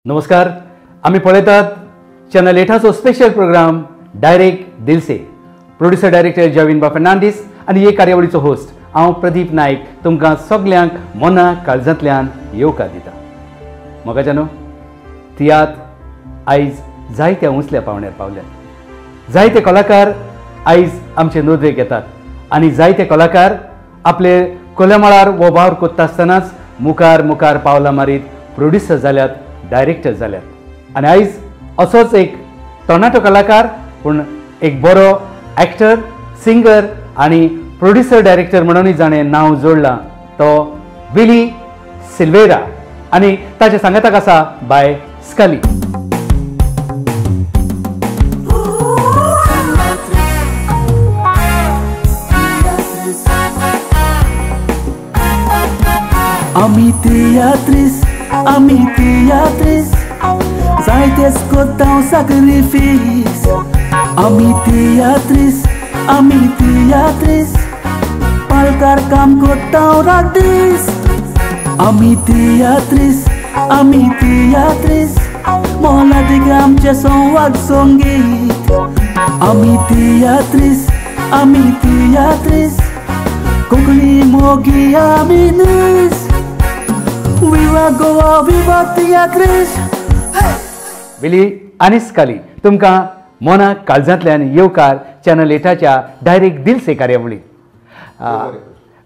नमस्कार. आम्ही पळयतात चॅनल 8चो स्पेशल प्रोग्राम डायरेक्ट दिल से. प्रोड्युसर डायरेक्टर जविनबा फर्नांडीस आनी हे कार्यावळीचो होस्ट हांव प्रदीप नायक तुमकां सगल्यांक मना काळजांतल्यान येवकार दिता. मोगाच्यानो तियात्र आयज जायत्या उंचल्या पावंड्यार पावल्यात. जायते कलाकार आयज आमचे नोंदरेक येतात आनी जायते कलाकार आपले कोल्यामाळार वो वावर कोत्ता आसतनाच मुखार मुखार पावलां मारीत प्रोड्युसर जाल्यात, डायरेक्टर जाल्यात. आनी आयज असोच एक तरणाटो कलाकार पूण एक बरो एक्टर, सिंगर आनी प्रोड्युसर डायरेक्टर म्हणूनय जाणें नांव जोडलां तो विली सिल्वेरा आनी ताच्या सांगाताक आसा बाय स्कली. Ami teatris, zaites kottau sacrifis. Ami teatris, palkar kam kottau radis. Ami teatris, mola digam che sonwag songit. Ami teatris, kokli mogi aminis. Viva Goa, viva teatris. विली आनी स्कली तुमकां मना काळजांतल्यान येवकार चॅनल 8च्या डायरेक्ट दिल से कार्यावळीक.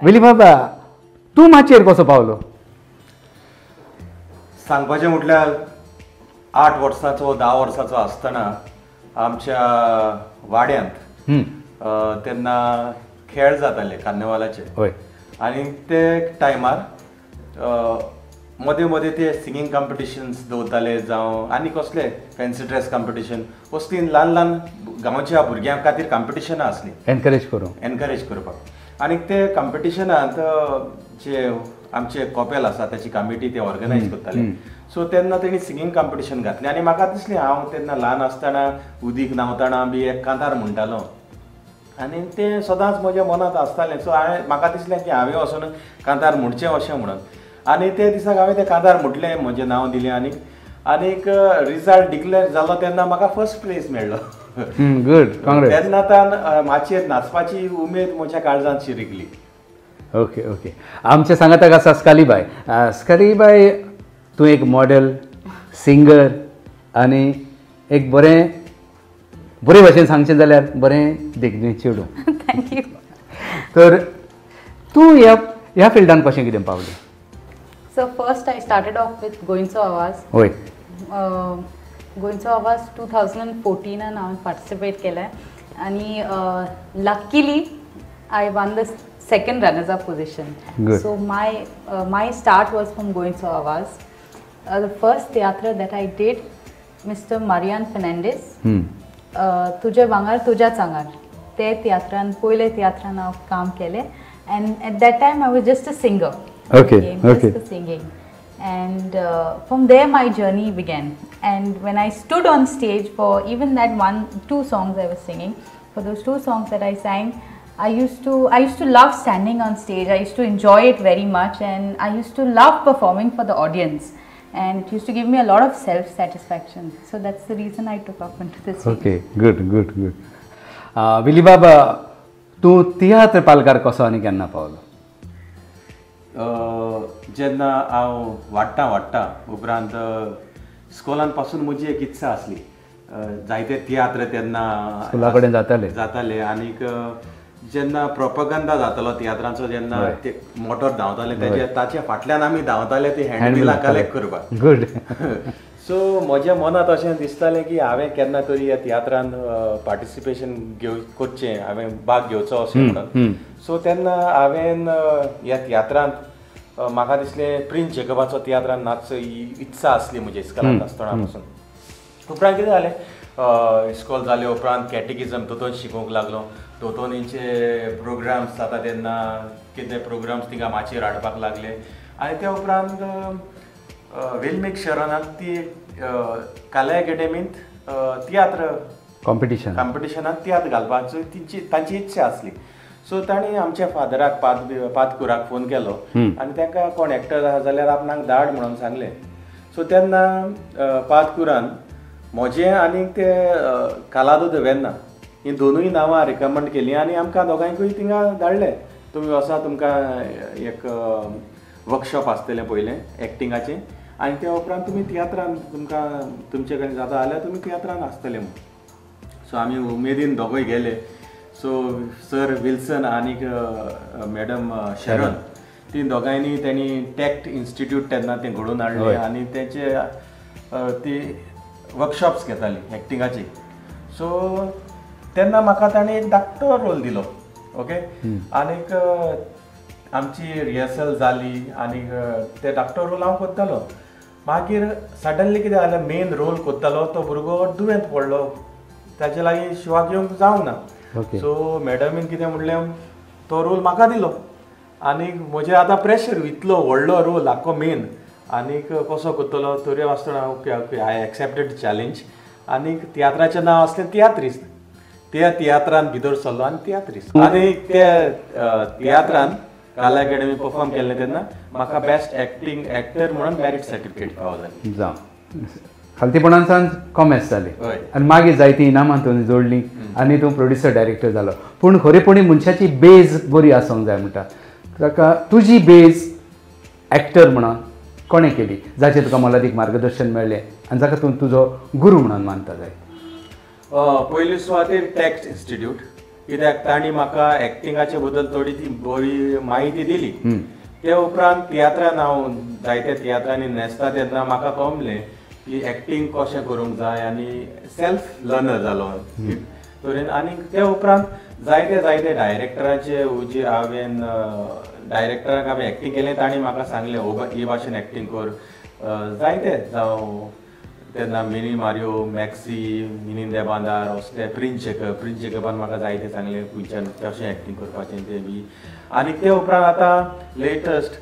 विली बाबा, तूं माचयेर कसो पावलो? सांगपाचें म्हटल्यार 8 वर्सांचो 10 वर्सांचो आसतना आमच्या वाड्यांत तेन्ना खेळ जाताले कार्निवालाचे. हय. आनी ते टायमार मदें मदें ते सिंगींग कॉम्पिटिशन्स दवरताले जावं आनी कसले फॅन्सी ड्रेस कॉम्पिटिशन वस्तीन ल्हान ल्हान गांवच्या भुरग्यां खातीर कॉम्पिटिशनां आसलीं एनकरेज करपाक. आनी ते कॉम्पिटिशनांत जे आमचे कॉपेल आसा ताची कमिटी ते ऑर्गनायज करताले. सो तेन्ना तेणी सिंगींग कॉम्पिटिशन घातलें आनी म्हाका दिसलें हांव तेन्ना ल्हान आसतना उदीक न्हांवतना बी एक कांतार म्हणटालो आनी तें सदांच म्हज्या मनांत आसतालें. सो म्हाका दिसलें की हांवें वचून कांतार म्हणचें अशें म्हणून. आनी ते दिसाक हांवें तें कांतार म्हटलें, म्हजें नांव दिलें आनीक रिजल्ट डिक्लेअर जालो तेन्ना म्हाका फर्स्ट प्लेस मेळ्ळो. गुड, काँग्रेस. तेन्ना माचयेर नाचपाची उमेद म्हज्या काळजांत शिरिकली. Okay okay. आमच्या सांगाताक आसा स्कली बाय. स्कली बाय, तूं एक मॉडेल, सिंगर आनी एक बरे भाशेन सांगचें जाल्यार बरें देखणे चेडूं. थँक्यू. तर तूं ह्या फिल्डान कशें कितें पावलें? So first I started off with गोंयचो आवाज. होय. गोंयचो आवाज 2014 हांवें पार्टिसिपेट केलें आनी luckily I won the second runners-up position. Good. So my start was from गोंयचो आवाज. The first theatre that I did, Mr. Marian Fernandez. तुजे वांगार तुज्याच आंगार ते तियात्रान पयले तियात्रान हांव काम केलें and at that time I was just a singer. Okay. Just the singing, and from there my journey began. And when I stood on stage for even that 1-2 songs I was singing, for those 2 songs that I sang, I used to love standing on stage. I used to enjoy it very much, and I used to love performing for the audience. And it used to give me a lot of self-satisfaction. So that's the reason I took off into this field. Okay, good. विली बाबा, तूं तियात्र पालकार कसो आनी केन्ना पावलो? जेन्ना हांव वाडटा उपरांत स्कुलान पासून म्हजी एक इत्सा आसली. जायते तियात्र तेन्ना स्कुला कडेन जाताले आनीक जेन्ना प्रोपगंदा जातालो तियात्रांचो, जेन्ना ते मोटर धांवताले ताच्या फाटल्यान आमी धांवताले ते हँडबिलां कलेक्ट करपाक. गुड. सो म्हज्या मनांत अशें दिसतालें की हांवें केन्ना तरी ह्या तियात्रान पार्टिसिपेशन करचें, हांवें भाग घेवचो अशें म्हणून. सो तेन्ना हांवें ह्या तियात्रांत म्हाका दिसलें प्रिन्स जेकबाचो तियात्रान नाचचो ही इत्सा आसली म्हजी इस्कॉलांत आसतना पासून. उपरांत कितें जालें, इस्कॉल जाले उपरांत कॅटेकिझम तातूंत शिकूंक लागलो. तातूंत प्रोग्राम्स जाता तेन्ना कितें प्रोग्राम्स तिका माचयेर हाडपाक लागले. आनी त्या उपरांत वेल्मेक शहरांत ती कला अकॅडमींत तियात्र कॉम्पिटिशनांत तियात्र घालपाचो तांची इत्सा आसली. सो ताणी आमच्या फादराक पादकुराक फोन केलो आनी तांकां कोण एक्टर आसा जाल्यार आपणाक धाड म्हणून सांगलें. सो तेन्ना पातकुरान म्हजें आनी ते कालादो दवेन्ना ही दोनूय नांवां रिकमेंड केलीं आनी आमकां दोगांयकूय थिंगा धाडले तुमी वसा तुमकां एक वर्कशॉप आसतलें पयलें एक्टिंगाचें आनी त्या उपरांत तुमी तियात्रान तुमकां तुमचे कडेन जाता जाल्यार तुमी तियात्रान आसतले म्हूण सो आमी उमेदीन दोगूय गेले सो सर विल्सन आनीक मॅडम शरण ती दोगांयनी त्यांनी टॅक्ट इन्स्टिट्यूट तेन्ना तें घडोवन हाडलें आनी तेंचे ती वर्कशॉप्स घेताली एक्टिंगाची सो तेन्ना म्हाका ताणें एक धाकटो रोल दिलो ओके आनीक आमची रिहर्सल जाली आनीक ते धाकटो रोल हांव करतालो मागीर सडनली कितें जालें मेन रोल करतालो तो भुरगो दुयेंत पडलो ताचे लागीं शिवाक येवंक जावंक ना सो मॅडमीन कितें म्हणलें तो रोल म्हाका दिलो आनीक म्हजें आतां प्रेशर इतलो व्हडलो रोल आख्खो मेन आनीक कसो करतलो तरी आसतना okay okay I accepted challenge आनीक तियात्राचें नांव आसलें तियात्रीस त्या तियात्रान भितर सरलो आनी तियात्रीस आनीक त्या तियात्रान काला अकॅडमी परफॉर्म केल्लें तेन्ना म्हाका बेस्ट एक्टिंग एक्टर म्हणून मेरीट सर्टिफिकेट पावलें जावं खालतीपणांसान कॉमेर्स जालें आनी मागीर जायतीं इनामां तुवें जोडलीं आनी तूं प्रोड्युसर डायरेक्टर जालो पूण खरेपणी मनशाची बेज बरी आसूंक जाय म्हणटा ताका तुजी बेज एक्टर म्हणून कोणें केली जाचें तुका मोलादीक मार्गदर्शन मेळ्ळें आनी जाका तूं तुजो गुरू म्हणून मानता जाय पयली सुवातेर टॅक्ट इन्स्टिट्यूट कित्याक तांणी म्हाका एक्टिंगाचे बद्दल थोडी ती बरी म्हायती दिली ते उपरांत तियात्रान हांव जायत्या तियात्रांनी न्हेसता तेन्ना म्हाका कळमलें की एक्टिंग कशें करूंक जाय आनी सेल्फ लर्नर जालो तरेन आनी ते उपरांत जायते डायरेक्टराचे हुजीर हांवें डायरेक्टराक हांवें एक्टिंग केलें तांणी म्हाका सांगलें हे भाशेन एक्टिंग कर जायते जावं तेन्ना मिनी मारियो मॅक्सी मिनी देबांदार असले प्रिन्स जेकबान म्हाका जायते सांगलें खंयच्यान कशें एक्टिंग करपाचें तें बी आनी ते उपरांत आतां लेटस्ट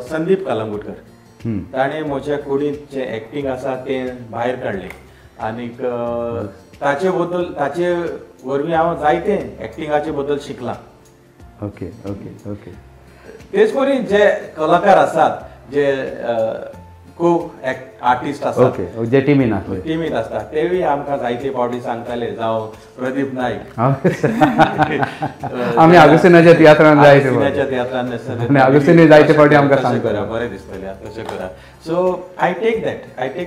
संदीप कलंगूटकर ताणें म्हज्या कुडींत जें एक्टिंग आसा तें भायर काडलें आनीक ताचे वरवीं हांव जायते एक्टिंगाचे बद्दल शिकलां ओके ओके ओके तेच परी जे कलाकार आसात जे को आर्टिस्ट आसतात ओके जे टिमीन आसतात तेवूय आमकां जायते फावटी सांगताले जावं प्रदीप नायक आमी आगोस्तिनाच्या तियात्रान जायते तियात्रान आगोस्तिनी जायते फावटी आमकां सांगता बरें दिसतलें तशें करा so I take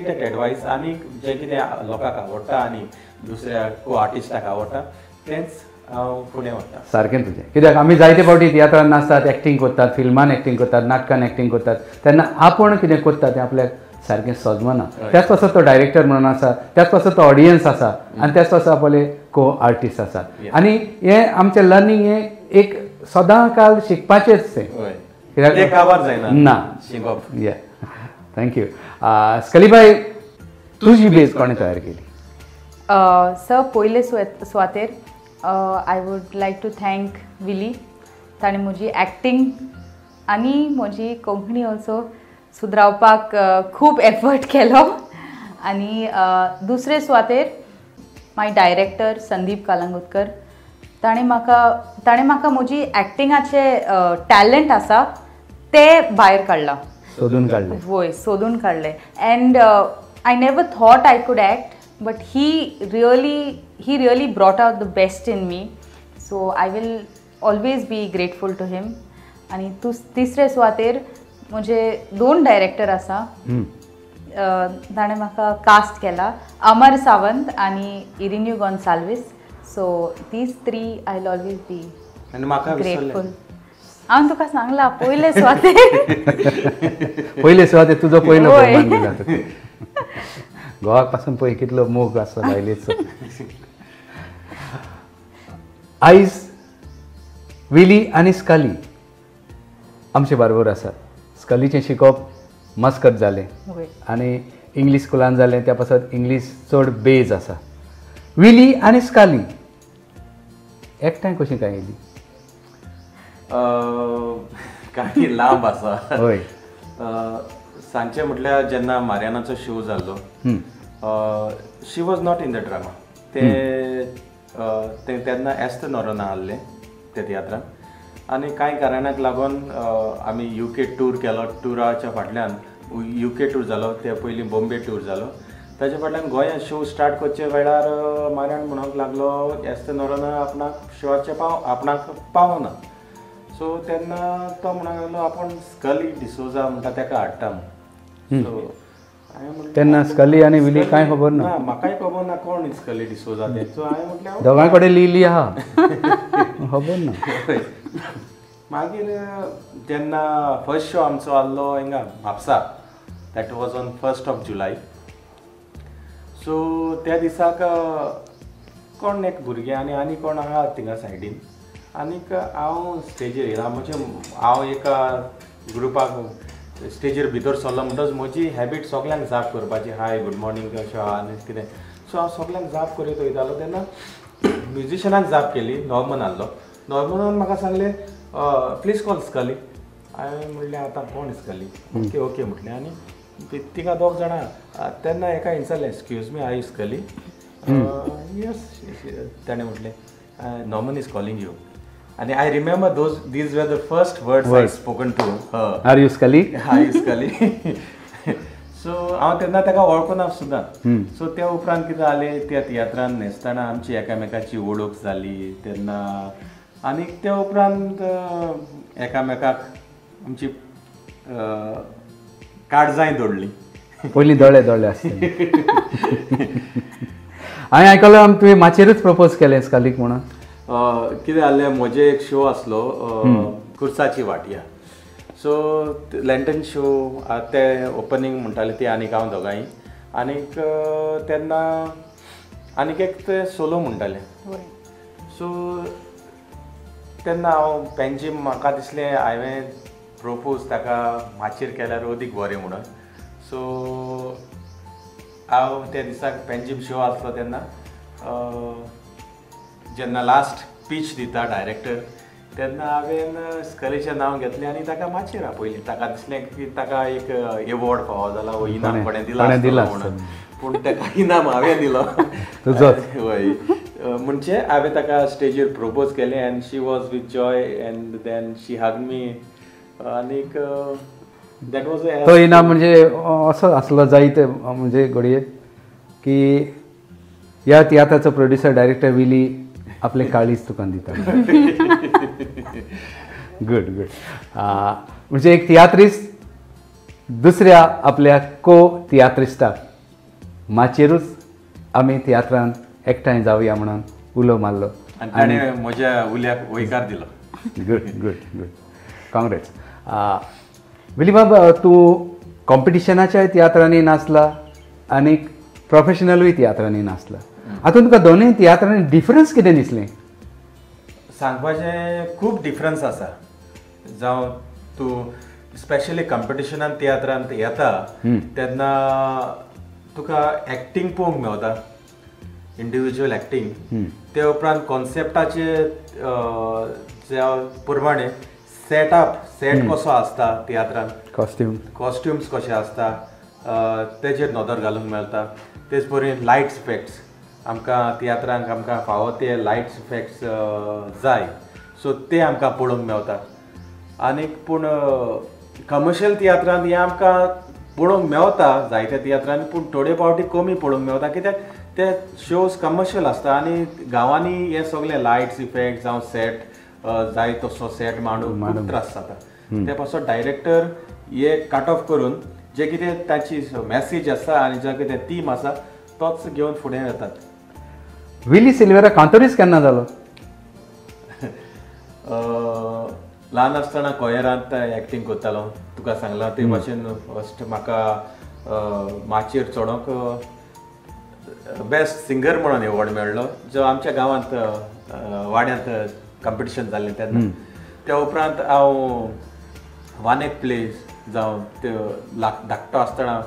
that advice आनी जें कितें लोकांक आवडटा आनी दुसऱ्या को आर्टिस्टाक आवडटा तेंच हांव फुडें व्हरता सारकें तुजें कित्याक आमी जायते फावटी तियात्रान नाचतात एक्टिंग करतात फिल्मान एक्टिंग करतात नाटकान एक्टिंग करतात तेन्ना आपण कितें करता तें आपल्याक सारकें सजमना त्याच पासून तो डायरेक्टर म्हणून आसा त्याच पासून तो ऑडियन्स आसा आनी त्याच पासून आपले को आर्टिस्ट आसा आनी हें आमचें लर्निंग हें एक सदां काल शिकपाचेंच तें काबार जायना ना शिकप या थँक्यू स्कलीबाई तुजी बेज कोणें तयार केली सर पयले सुवातेर I would like to thank Willy. ताणें म्हजी एक्टिंग आनी म्हजी कोंकणी ऑल्सो सुदरावपाक खूब एफर्ट केलो आनी दुसरे सुवातेर माय डायरेक्टर संदीप कलंगूटकर ताणें म्हाका म्हजी एक्टिंगाचे टॅलंट आसा ते भायर काडला सोदून काडलें वय सोदून काडलें end I never thought I could act but he really brought out the best in me, so I will always be grateful to him. आणि तिसरे सुवातेर म्हजे 2 डायरेक्टर आसा ताणें म्हाका कास्ट केला अमर सावंत आनी Irineu Gonsalves so these 3 I will always be grateful हांव तुका सांगला पयले सुवातेर तुजो पयलो भोवमान दिला गोवाक पासून पळय कितलो मोग आसा बायलेचो आयज विली आनी स्काली आमचे बरोबर आसात स्कालीचें शिकप मस्कत जालें आनी इंग्लीश स्कुलान जालें त्या पासत इंग्लीश चड बेज आसा विली आनी स्काली एकठांय कशी काय येयली काही लांब आसा हय सांगचें म्हटल्यार जेन्ना मारियानाचो शो जाल्लो she was not in the drama ते तेन्ना एस्त नॉरोना आहलें ते तियात्रान आनी कांय कारणाक लागून आमी UK टूर केलो टुराच्या फाटल्यान UK टूर जालो ते पयलीं बॉम्बे टूर जालो ताचे फाटल्यान गोंयांत शो स्टार्ट करचे वेळार माऱ्यान म्हणूंक लागलो एस्त नोरोना आपणाक शोचे आपणाक पावना सो तेन्ना तो म्हणूंक लागलो आपूण स्कली डिसोजा म्हणटा तेका हाडटा सो तेन्ना स्कली आनी विली कांय खबर ना म्हाकाय खबर ना कोण स्कली डिसोजा ते सो हांवें म्हटलें दोगांय कडेन लिहिली आहा खबर ना मागीर जेन्ना फर्स्ट शो आमचो आहलो हिंगा Mapusa that was on 1 July so त्या दिसाक कोण एक भुरगें आनी कोण आहा थिंगा सायडीन आनीक हांव स्टेजीर येयला म्हणजे हांव एका ग्रुपाक स्टेजीर भितर सरलो म्हणटच म्हजी हॅबीट सगल्यांक जाप करपाची हाय गुड मॉर्निंग कशें आहा आनी कितें सो हांव सगल्यांक जाप करीत वयतालो तेन्ना म्युजिशनाक जाप केली नॉर्मन आहलो नॉर्मनान म्हाका सांगलें प्लीज कॉल स्कली हांवें म्हणलें आतां कोण स्कली ओके ओके म्हटलें आनी तिका दोग जाणां तेन्ना एका विचारलें excuse me I Scully yes ताणें म्हटलें नॉर्मन इज कॉलिंग यू आणि I remember these were the first words I spoken to her are you Scully hi स्कली सो हांव तेन्ना ताका वळखुना सुद्दां सो त्या उपरांत कितें जालें त्या तियात्रान न्हेसतना आमची एकामेकाची वळख जाली तेन्ना आनी त्या उपरांत एकामेकाक आमची काळजांय दडली पयलीं दोळे दोळे आसले हांवें आयकलां तुवें माचेरूच प्रपोज केलें स्कलीक म्हणून कितें जालें म्हजें एक शो आसलो कुर्साची वाटया सो लँटन शो ते ओपनिंग म्हणटाले ते आनीक हांव दोगांय आनीक तेन्ना आनीक एक ते सोलो म्हणटाले सो तेन्ना हांव पेंजीम म्हाका दिसलें हांवें प्रोपोज ताका माचयेर केल्यार अदीक बरें म्हणून सो हांव त्या दिसाक पेंजीम शो आसलो तेन्ना जेन्ना लास्ट स्पीच दिता डायरेक्टर तेन्ना हांवें स्कलीचें नांव घेतलें आनी ताका माचयेर आपयलें ताका दिसलें की ताका एक एवॉर्ड फावो जाला वो इनाम कोणें दिला म्हणून पूण ताका इनाम हांवें दिलो हय म्हणजे हांवें ताका स्टेजीर प्रपोज केलें and she was with joy and then she hug me आनीक दॅट वॉज तो इनाम म्हणजे असो आसलो जायते म्हणजे घडये की ह्या तियात्राचो प्रोड्युसर डायरेक्टर विली आपले काळीज तुका दिता गुड गुड म्हणजे एक तियात्रिस्ट दुसऱ्या आपल्या को तियात्रिस्टाक माचेरूच आमी तियात्रांत एकठांय जावया म्हणून उलो मारलो आनी ताणें म्हज्या उल्याक वयकार दिलो गुड गुड गुड काँग्रेट्स विली बाब तूं कॉम्पिटिशनाच्या तियात्रांनी नाचला आनीक प्रोफेशनलूय तियात्रांनी नाचला हातूंत तुका दोनूय तियात्रांनी डिफरन्स कितें दिसलें सांगपाचें खूब डिफरन्स आसा जावं तूं स्पेशली कॉम्पिटिशनान तियात्रांत येता तेन्ना तुका एक्टींग पळोवंक मेवता इंडिविज्युअल एक्टींग ते उपरांत कॉन्सेप्टाचे प्रमाणे सेट कसो आसता तियात्रांत कॉस्ट्युम्स कशे आसता तेजेर नदर घालूंक मेळटा तेच परी लायट्स इफेक्ट्स आमकां तियात्रांक आमकां फावो ते लायट्स इफेक्ट्स जाय सो ते आमकां पळोवंक मेवता आनीक पूण कमर्शियल तियात्रांत हें आमकां पळोवंक मेवता जायत्या तियात्रांनी पूण थोडे फावटी कमी पळोवंक मेवता कित्याक ते शोज कमर्शियल आसता आनी गांवांनी हे सगळे लायट्स इफेक्ट जावं सेट जाय तसो सेट मांडूंक खूब त्रास जाता ते पासून डायरेक्टर हे कट ऑफ करून जे कितें ताची मॅसेज आसा आनी जे कितें थीम आसा तोच घेवन फुडें येतात विली सिल्वेरा कांतोरीस केन्ना जालो ल्हान आसतना कोयरांत एक्टींग करतालो तुका सांगलां ते भाशेन फस्ट म्हाका माचयेर चडोवंक बेस्ट सिंगर म्हणून एवॉर्ड मेळ्ळो जो आमच्या गांवांत वाड्यांत कॉम्पिटिशन जाल्लें तेन्ना त्या उपरांत हांव वानेक प्लेस जावं त्यो धाकटो आसतना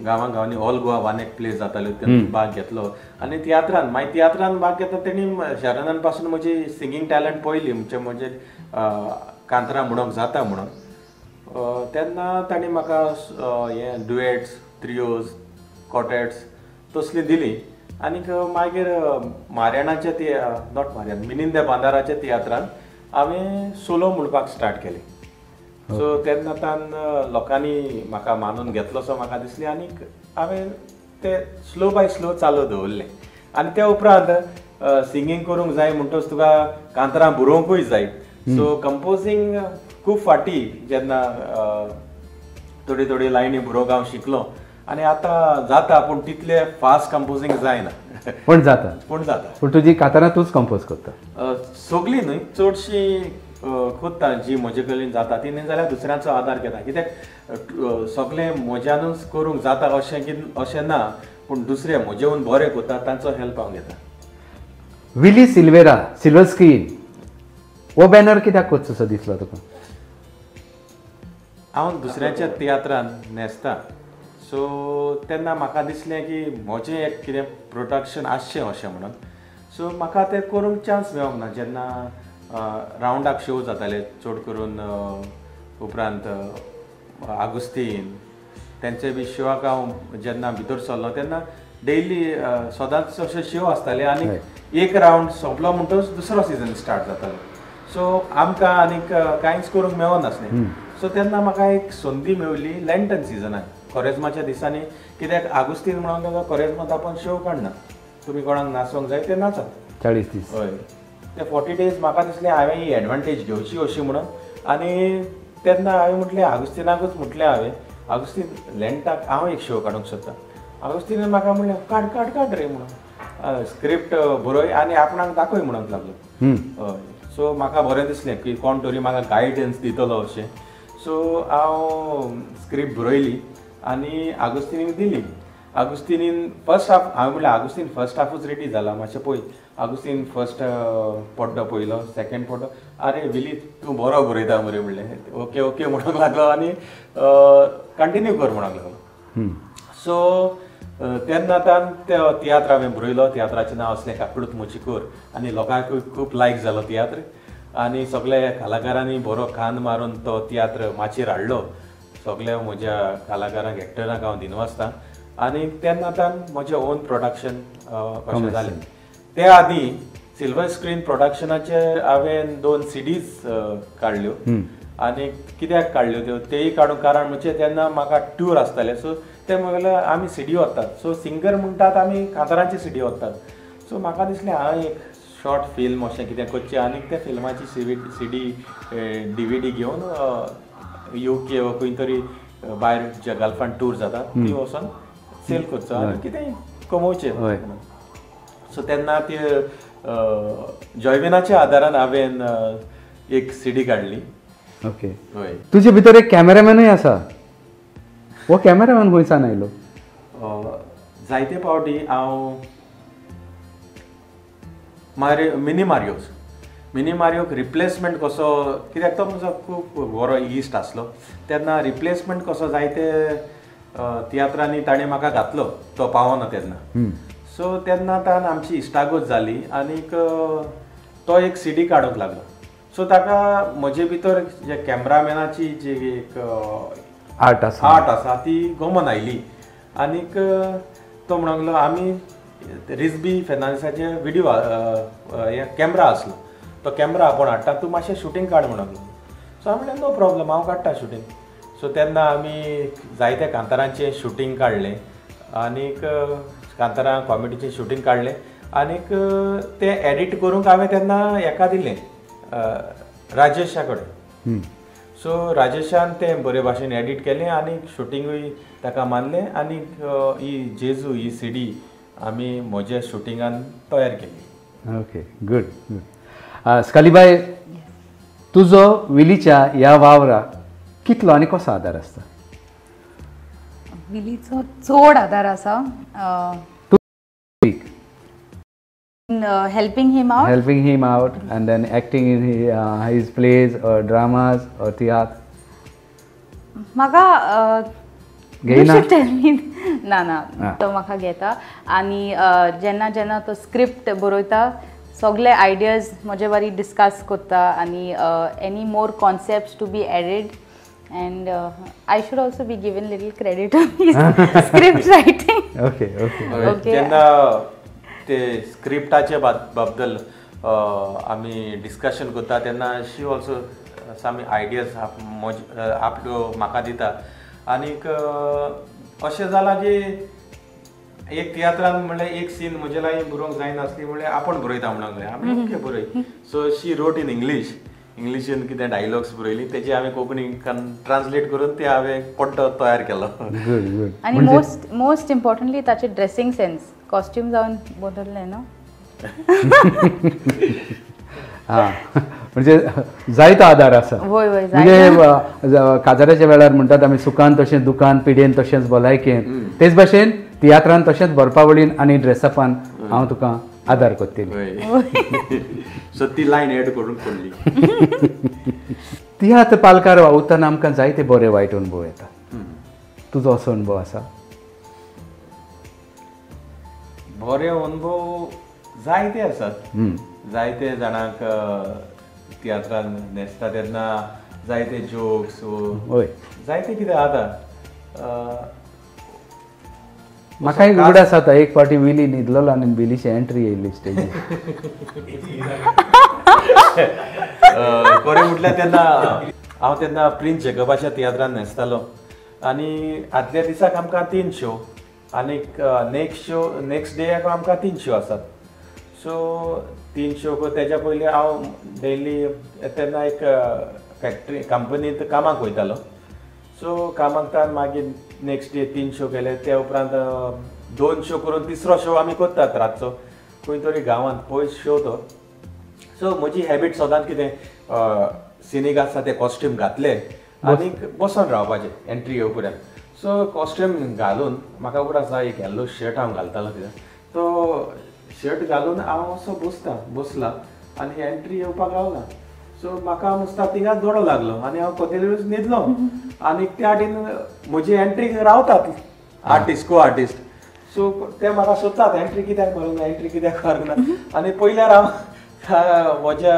गांवांनी ऑल गोवा वानेक प्लेस जाताल्यो तेन्ना भाग घेतलो आनी तियात्रांत मागीर तियात्रांत भाग घेता तेणी शरणान पासून म्हजी सिंगींग टॅलंट पळयली म्हणजे कांतरां म्हणूंक जाता म्हणून तेन्ना ताणी म्हाका हे डुएट्स त्रियोज कॉटेट्स तसली दिली आनीक मागीर मार्याणाच्या नॉट मार्याण मिनिंदे बांदाराच्या तियात्रांत हांवें सोलो म्हणपाक स्टार्ट केलें सो तेन्ना लोकांनी म्हाका मानून घेतलो सो म्हाका दिसलें आनी हांवें ते स्लो बाय स्लो चालू दवरलें आनी त्या उपरांत सिंगींग करूंक जाय म्हणटच तुका कांतरां बरोवंकूय जाय सो कंपोजींग खूब फाटी जेन्ना थोडी थोडी लायनी बरोवंक हांव शिकलो आनी आतां जाता पूण तितले फास्ट कंपोजींग जायना पण जाता पूण तुजी कांतारां तूच कंपोज करता सगळीं न्हय चडशीं कोत्ता जी म्हजे कडेन जाता ती न्हय जाल्यार दुसऱ्यांचो आदार घेता कित्याक सगळें म्हज्यानूच करूंक जाता अशें ना पूण दुसरे म्हजेवन बरें करता तांचो हेल्प हांव घेता विली सिल्वेरा सिल्वर स्क्रीन हो बॅनर कित्याक करचोसो दिसलो तुका हांव दुसऱ्याच्या तियात्रान न्हेसता सो तेन्ना म्हाका दिसलें की म्हजें एक कितें प्रोडक्शन आसचें अशें म्हणून सो म्हाका तें करूंक चान्स मेळोंक ना जेन्ना रावंडाक शो जाताले चड करून उपरांत आगुस्तीन तेंचे बी शोआक हांव जेन्ना भितर सरलो तेन्ना डेली सदांच अशे शो आसताले आनी एक रावंड सोंपलो म्हणटच दुसरो सिजन स्टार्ट जातालो सो आमकां आनीक कांयच करूंक मेळनासलें सो तेन्ना म्हाका एक संदी मेळ्ळी लँटन सिजनान कोरेजमाच्या दिसांनी कित्याक आगुस्तीन म्हणून कोरेजमांत आपण शो काडना तुमी कोणाक नाचोंक जाय ते नाचात 40 दीस हय ते 40 days म्हाका दिसलें हांवें ही एडवांटेज घेवची अशी म्हणून आनी तेन्ना हांवें म्हटलें आगुस्तिनाकूच म्हटलें हांवें आगुस्तीन लँटाक हांव एक शो काडूंक सोदता आगुस्तीन म्हाका म्हणलें काड काड काड रे म्हणून स्क्रिप्ट बरोय आनी आपणाक दाखय म्हणूंक लागलो हय सो म्हाका बरें दिसलें की कोण तरी म्हाका गायडन्स दितलो अशें सो हांव स्क्रिप्ट बरयली आनी आगुस्तीनीक दिली आगुस्तीनीन फर्स्ट हाफ हांवें म्हणलें आगुस्तीन फर्स्ट हाफूच रेडी जाला मातशें पळय आगुस्तीन फर्स्ट पड्डो पयलो सेकेंड पड्डो आरे विली तूं बरो बरयता मरे म्हणलें ओके ओके म्हणूंक लागलो आनी कंटिन्यू कर म्हणूंक लागलो सो तेन्ना तियात्र हांवें बरयलो तियात्राचें नांव आसलें काकडूत मुचिकोर आनी लोकांकूय खूब लायक जालो तियात्र आनी सगळे कलाकारांनी बरो खांद मारून तो तियात्र माचयेर हाडलो सगळ्या म्हज्या कलाकारांक एक्टरांक हांव दिनवासता आनी तेन्ना म्हजें ओन प्रोडक्शन कशें जालें ते आदीं सिल्वर स्क्रीन प्रोडक्शनाचे हांवें 2 CDs काडल्यो आनी कित्याक काडल्यो त्यो तेय काडूंक कारण म्हणजे तेन्ना म्हाका टूर आसताले सो ते म्हणल्यार आमी CD व्हरतात सो सिंगर म्हणटात आमी कांतारांची CD व्हरतात सो म्हाका दिसलें हांव एक शॉर्ट फिल्म अशें कितें करचें आनी त्या फिल्माची CD DVD घेवन UK वा खंय तरी भायर जे गल्फान टूर जातात ती वचोन सेल करचो आनी कितेंय कमोवचें सो तेन्ना ती जॉयविनाच्या आदारान हांवें एक CD काडली ओके तुजे भितर एक कॅमेरामॅनूय आसा हो कॅमेरामॅन खंयसान आयलो जायते फावटी हांव मिनी मारियोक रिप्लेसमेंट कसो कित्याक तो म्हजो खूब बरो इश्ट आसलो तेन्ना रिप्लेसमेंट कसो जायते तियात्रांनी ताणें म्हाका घातलो तो पावना तेन्ना सो तेन्ना आमची इश्टागत जाली आनीक तो एक CD काडूंक लागलो सो ताका म्हजे भितर जे कॅमेरामॅनाची जी एक आर्ट आसा ती गमन आयली आनीक तो म्हणूंक लागलो आमी रिझबी फेर्नांडिसाचे व्हिडिओ कॅमेरा आसलो तो कॅमेरा आपूण हाडटा तूं मातशें शूटिंग काड म्हणूंक लागलो सो हांव म्हणलें नो प्रॉब्लम हांव काडटा शूटिंग सो तेन्ना आमी जायत्या कांतारांचें शूटिंग काडलें आनीक कांतारां कॉमेडीचें शूटिंग काडलें आनीक तें एडीट करूंक हांवें तेन्ना हेका दिलें राजेशा कडेन सो राजेशान तें बरे भाशेन एडीट केलें आनी शूटिंगूय ताका मानलें आनीक ही जेजू ही CD आमी म्हज्या शुटिंगान तयार केली ओके गुड स्कालीबाई तुजो विलीच्या ह्या वावराक कितलो आनी कसो आदार आसता विलीचो चड आदार आसा helping him out and then acting in his plays or dramas or theatre म्हाका ना तो म्हाका घेता आनी जेन्ना जेन्ना तो स्क्रिप्ट बरयता सगळे आयडियाज म्हजे बारी डिस्कस करता आनी any more concepts to be added and I should also be given little credit on his script writing. Okay. जेन्ना ते स्क्रिप्टाचे बद्दल आमी डिस्कशन करता तेन्ना शी ऑल्सो सामी आयडियाज आपल्यो म्हाका दिता आनीक अशें जालां की एक तियात्रान म्हणल्यार एक सीन म्हजे लागी बरोवंक जायनासली म्हणल्यार आपण बरयता म्हणूंक जाय आमी ओके बरय सो शी रोट इन इंग्लिशीन कितें डायलॉग्स बरयली तेजे हांवें कोंकणीन ट्रान्सलेट करून ते हांवें पट्टो तयार केलो आणि मोस्ट इम्पॉर्टंटली ताचे ड्रेसिंग सेन्स कॉस्ट्यूम जावन बदलले न्हू हां म्हणजे जायतो आदार आसा म्हणजे काजाराच्या वेळार म्हणटात आमी सुखान तशें दुखान पिडेन तशेंच भलायकेन तेच भाशेन तियात्रान तशेंच बरपावळीन आनी ड्रेसअपान हांव तुका आदार करतली सो ती लायन एड करून पडली तियात्र पालकार वावुरतना आमकां जायते बरे वायट अनुभव येता तुजो असो अनुभव आसा बरे अनुभव जायते आसात जायते जाणांक तियात्रान न्हेसता तेन्ना जायते जोक्स जायते कितें जाता म्हाका एक उगडास जाता एक फावटी विली न्हिदलो आनी विलीची एंट्री येयल्ली स्टेजीर खरें म्हटल्यार तेन्ना हांव तेन्ना प्रिन्स जेकबाच्या तियात्रान न्हेसतालो आनी आदल्या दिसाक आमकां 3 शो आनीक नेक्स्ट डेक आमकां 3 शो आसात सो 3 शो तेज्या पयलीं हांव डेली तेन्ना एक फॅक्टरी कंपनींत कामाक वयतालो सो कामाक तान मागीर नेक्स्ट डे 3 शो केले ते उपरांत 2 शो करून 3रो शो आमी करतात रातचो खंय तरी गांवांत पयस शो तो सो म्हजी हॅबीट सदांच कितें सिनीक आसा ते कॉस्ट्यूम घातले आनीक बसून रावपाचें एंट्री येवपर्यंत सो कॉस्ट्यूम घालून म्हाका उगडास जाय एक येल्लो शर्ट हांव घालतालो कित्याक तो शर्ट घालून हांव असो बसला आनी एंट्री येवपाक रावला सो म्हाका नुस्ता थिंगाच दोडो लागलो आनी हांव कोतेरूच न्हिदलो आनी त्या वाटेन म्हजी एंट्री रावतात आर्टिस्ट को आर्टिस्ट सो ते म्हाका सोदतात एंट्री कित्याक मारूंक ना एंट्री कित्याक मारूंक ना आनी पयल्यार हांव म्हज्या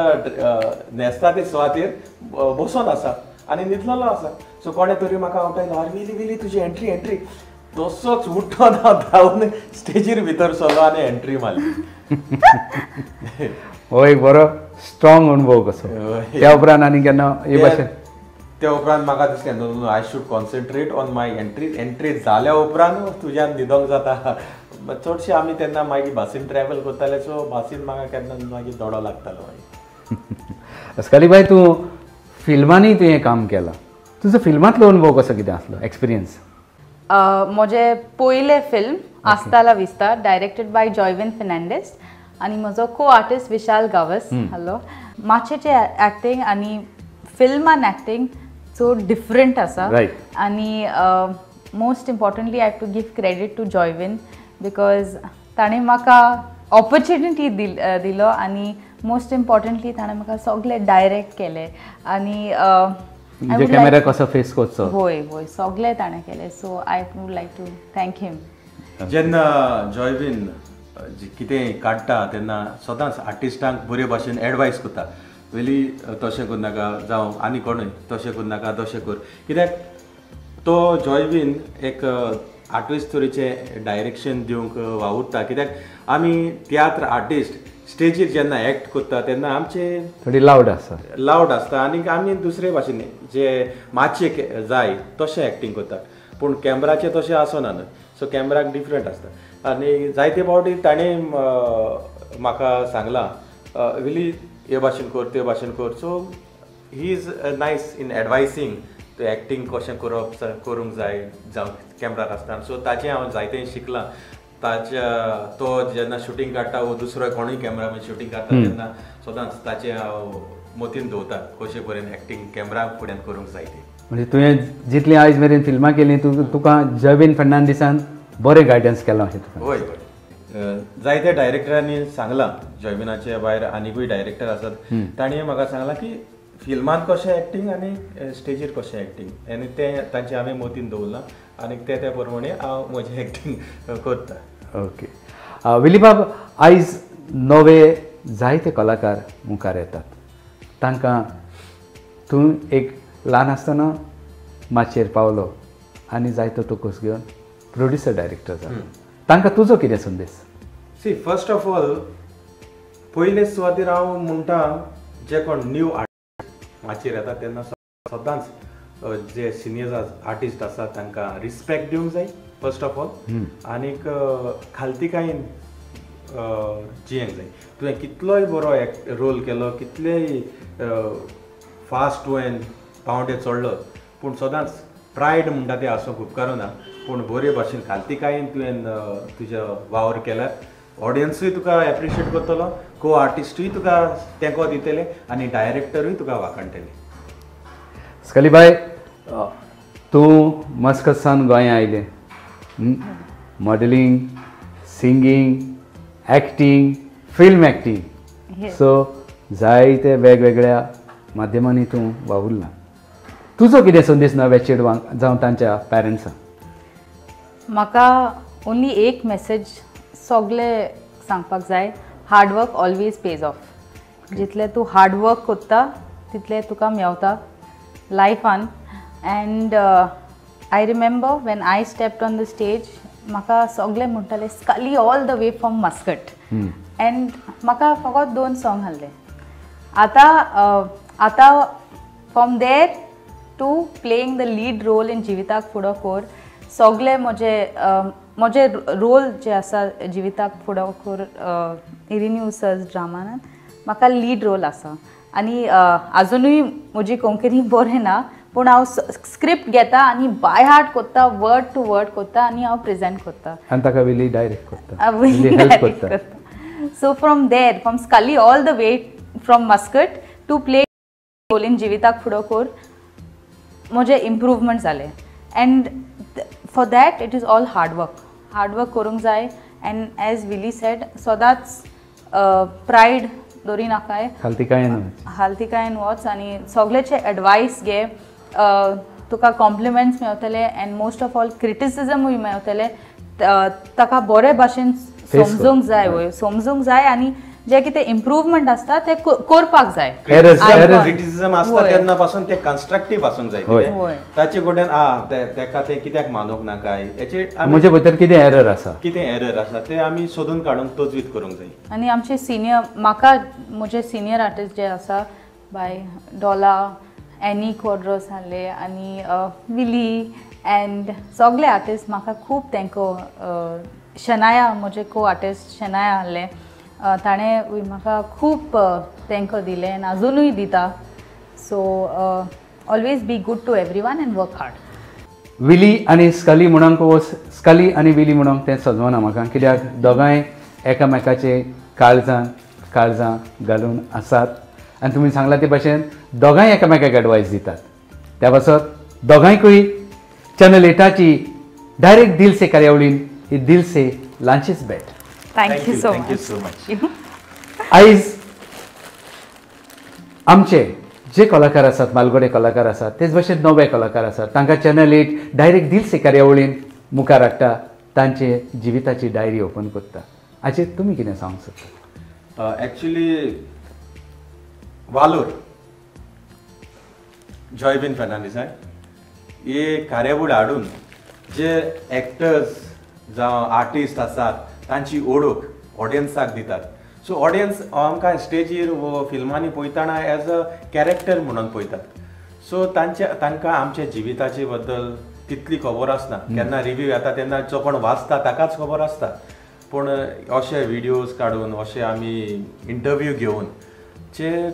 न्हेसता ते सुवातेर बसून आसा आनी न्हिदलेलो आसा सो कोणे तरी म्हाका आवटायलो आरे विली तुजी एंट्री तसोच उठून हांव धांवन स्टेजीर भितर सरलो आनी एंट्री मारली हो एक बरो स्ट्रॉंग अनुभव कसो त्या उपरांत आनी केन्ना हे भाशेन त्या उपरांत म्हाका दिसलें I should concentrate on my entry जाल्या उपरांत तुज्यान न्हिदोंक जाता चडशे आमी तेन्ना मागीर बासीन ट्रॅवल करताले सो बासीन म्हाका केन्ना मागीर दोडो लागतालो मागीर अस्काली बाय तूं फिल्मांनी तुवें काम केलां तुजो फिल्मांतलो अनुभव कसो कितें आसलो एक्सपिरियन्स म्हजें पयलें फिल्म आस्ताला विस्ता डायरेक्टेड बाय जॉयविन फेर्नांडीस आनी म्हजो को आर्टिस्ट विशाल गावस हॅलो मातशेंचें एक्टींग आनी फिल्मान एक्टींग चड डिफरंट आसा आनी most importantly I have to give credit to Joywin because ताणें म्हाका ऑपॉर्च्युनिटी दिलो आनी मोस्ट इम्पॉर्टंटली ताणें म्हाका सगळें डायरेक्ट केलें आनी कॅमेरा कसो फेस करचो होय सगळें ताणें केलें so I would like to thank him जेन्ना जॉयविन कितें काडटा तेन्ना सदांच आर्टिस्टांक बरे भाशेन एडवायस करता वेली तशें कर नाका जावं आनी कोणूय तशें कर नाका तशें कर कित्याक तो जॉयविन एक आर्टिस्ट तरेचें डायरेक्शन दिवंक वावुरता कित्याक आमी तियात्र आर्टिस्ट स्टेजीर जेन्ना एक्ट करता तेन्ना आमचे थोडी लावड आसता आनी आमी दुसरे भाशेन जे मातशें जाय तशें एक्टींग करतात पूण कॅमेराचें तशें आसना न्हय सो कॅमेराक डिफरंट आसता आनी जायते फावटी ताणें म्हाका सांगलां विली हे भाशेन कर ते भाशेन कर so he is nice in advising to acting कशें करूंक जाय जावं कॅमेरार आसतना सो ताचें हांव जायतें शिकलां तो जेन्ना शुटींग काडटा वो दुसरो कोणूय कॅमेरामॅन शुटींग काडटा तेन्ना सदांच ताचें हांव मतीन दवरता कशें परेन एक्टींग कॅमेरा फुड्यान करूंक जाय तें म्हणजे तुवें जितली आयज मेरेन फिल्मां केलीं तुका जॉयविन फेर्नांडीसान बरें गायडन्स केलां अशें तुका होय जायत्या डायरेक्टरांनी सांगलां जॉयविनाचे भायर आनीकूय डायरेक्टर आसात ताणें म्हाका सांगलां की फिल्मांत कशें एक्टींग आनी स्टेजीर कशें एक्टींग आनी तें तांचें हांवें मतीन दवरलां आनी त्या प्रमाणे हांव म्हजें एक्टींग करतां ओके विली बाब आयज नवे जायते कलाकार मुखार येतात तांकां तूं एक ल्हान आसतना माचयेर पावलो आनी जायतो टोकूस घेवन प्रोड्युसर डायरेक्टर जालो तांकां तुजो कितें संदेश सी फर्स्ट ऑफ ऑल पयले सुवातेर हांव म्हणटा जे कोण न्यू आर्टिस्ट माचयेर येता तेन्ना सदांच जे सिनियर आर्टिस्ट आसा तांकां रिस्पेक्ट दिवंक जाय फर्स्ट ऑफ ऑल, आनीक खालतीकायेन जियेंक जाय. तुवें कितलोय बरो रोल केलो, कितलेय फास्ट तुवें पावंडे चडलो, पूण सदांच प्रायड म्हणटा तें आसूंक उपकारू ना, पूण बरे भाशेन खालतीकायेन तुवें तुजें वावर केल्यार ऑडियन्सूय तुका एप्रिशिएट करतलो, को आर्टिस्टूय तुका तेंको दितले आनी डायरेक्टरूय तुका वाखणटले. स्कली बाय, तूं मस्कतसान गोंया आयलें, modelling, singing, acting, film acting, so जायते वेगवेगळ्या माध्यमांनी तूं वावुरलां. तुजो कितें संदेश नव्या चेडवांक जावं तांच्या पॅरंट्सांक? म्हाका ओन्ली एक मेसेज सगळे सांगपाक जाय, हार्डवर्क ऑलवेज पेज ऑफ. जितले तूं हार्डवर्क करता तितले तुका मेवता लायफान. And I remember when I stepped on the stage, म्हाका सगळे म्हणटाले Scully all the way from Muscat, and म्हाका फकत 2 सॉंग आहले. आतां from there to playing the lead role in जिविताक फुडो कोर, सगळे म्हजे रोल जे आसा जिविताक फुडो कोर इरिन्यू सर्स ड्रामान, म्हाका लीड रोल आसा. आनी आजुनूय म्हजी कोंकणी बरें ना, पूण हांव स्क्रिप्ट घेता आनी बाय हार्ट करता, वर्ड टू वर्ड करता आनी हांव प्रेजेंट करता आनी ताका विली डायरेक्ट करता. So from there, from Scully all the way from Muscat to play role in जिविताक फुडो कोर, म्हजे इम्प्रूवमेंट जाले. And for that it is all hard work करूंक जाय. एंड एज विली सेड, सदांच प्रायड दवरी नाकाय, हालतिकायेन वच आनी सगळेचे एडवायस घे. तुका कॉम्प्लिमेंट्स मेवतले एंड मोस्ट ऑफ ऑल क्रिटिसिजमूय मेवतले. ताका बरे भाशेन समजूंक जाय आनी जे कितें इम्प्रूवमेंट आसता ते करपाक जाय. क्रिटिसिजम आसता तेन्ना पासून ते कन्स्ट्रक्टीव आसूंक जाय. ताचे कडल्यान तेका ते कित्याक मानूंक नाकाय, म्हजे भितर कितें एरर आसा ते आमी सोदून काडून तजवीज करूंक जाय. आनी आमचे सिनियर, म्हाका म्हजे सिनियर आर्टिस्ट जे आसा बाय डॉला, एनी क्वाड्रोस आहले आनी विली एंड सगळे आर्टिस्ट, म्हाका खूब तेंको, शनाया म्हजे को आर्टिस्ट शनाया आहले, ताणें म्हाका खूब तेंको दिलें आनी आजुनूय दिता. So always be good to every one and work hard. Willy आनी स्कली म्हणूंक, स्कली आनी विली म्हणूंक तें सजवना म्हाका, कित्याक दोगांय एकामेकाचे काळजां घालून आसात. आनी तुमी सांगला ते भाशेन दोगांय एकामेकाक एडवायस दितात. त्या पासत दोगांयकूय चॅनल 8ची डायरेक्ट दिल से कार्यावळीन ही दिल से लांचीस भेट. Thank you so much. आयज आमचे जे कलाकार आसात, मालगडे कलाकार आसात, तेच भाशेन नवे कलाकार आसात, तांकां चॅनल 8 डायरेक्ट दिल से कार्यावळीन मुखार हाडटा, तांचे जिविताची डायरी ओपन करता. हाचेर तुमी कितें सांगूंक सोदता? एक्चुली वालोर जॉयबीन फर्नांडीसाक हे कार्यावळ हाडून जे एक्टर्स जावं आर्टिस्ट आसात तांची ओळख ऑडियन्साक दितात. सो ऑडियन्स आमकां स्टेजीर वो फिल्मांनी पळयतना एज अ कॅरेक्टर म्हणून पळयतात. सो तांकां आमच्या जिविताचे बद्दल तितली खबर आसना. केन्ना रिव्यू येता तेन्ना जो कोण वाचता ताकाच खबर आसता, पूण अशे व्हिडियोज काडून, अशे आमी इंटरव्यू घेवन जे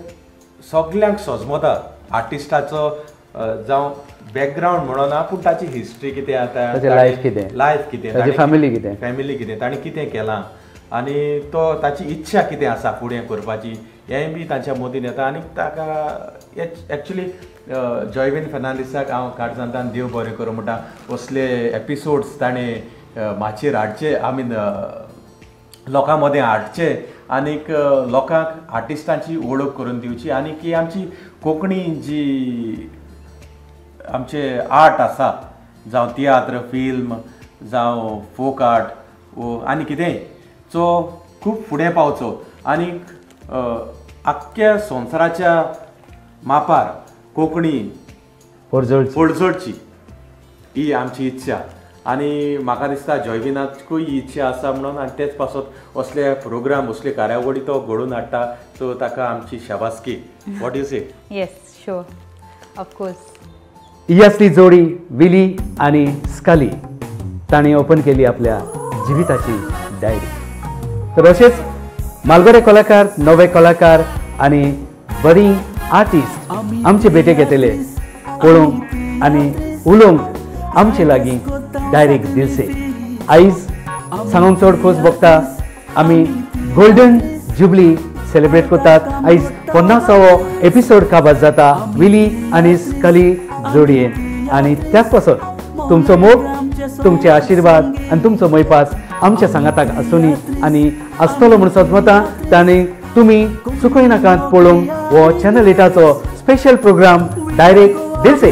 सगल्यांक सजमता आर्टिस्टाचो जावं बॅकग्रावंड म्हणून ना, पूण ताची हिस्ट्री कितें आतां, लायफ कितें, फॅमिली कितें, ताणें कितें केलां आनी तो ताची इच्छा कितें आसा फुडें करपाची, हेंय बी तांच्या मदीन येता. आनी ताका एक्चुली जॉयबीन फर्नांडीसाक हांव काडसांतान देव बरें करूं म्हणटा, असले एपिसोड्स ताणें माचयेर हाडचे, आमी लोकां मदें हाडचे आनीक लोकांक आर्टिस्टांची वळख करून दिवची. आनी की आमची कोंकणी जी आमचे आर्ट आसा, जावं तियात्र, फिल्म जावं फोक आर्ट आनी कितेंय, सो खूब फुडें पावचो आनीक आख्ख्या संवसाराच्या मापार कोंकणी पडजडची ही आमची इच्छा. आनी म्हाका दिसता जॉयबीनाकूय ही इच्छा आसा म्हणून, आनी तेच पासत असले प्रोग्राम, असले कार्यावळी तो घडोवन हाडटा. सो ताका आमची शाबासकी. What you say? Yes, Sure, of course. ही असली जोडी विली आणि स्काली ताणी ओपन केली आपल्या जिविताची डायरी. तर असेच मालबरे कलाकार, नवे कलाकार आणि बरी आर्टिस्ट आमचे भेटे घेतले पळोवंक आणि उलोवंक आमचे लागीं डायरेक्ट दिलसे. आयज सांगूंक चड खोस भोगता आमी गोल्डन जुबली सेलिब्रेट करतात. आयज 50वो एपिसोड काबार जाता विली आनी स्काली जोडयेन आनी त्याच पासत तुमचो मोग, तुमचे आशीर्वाद आनी तुमचो मैपास आमच्या सांगाताक आसुनी आनी आसतलो म्हूण सदमता. तांणी तुमी चुकय नाकात पळोवंक हो चॅनल 8चो स्पेशल प्रोग्राम डायरेक्ट दिल से.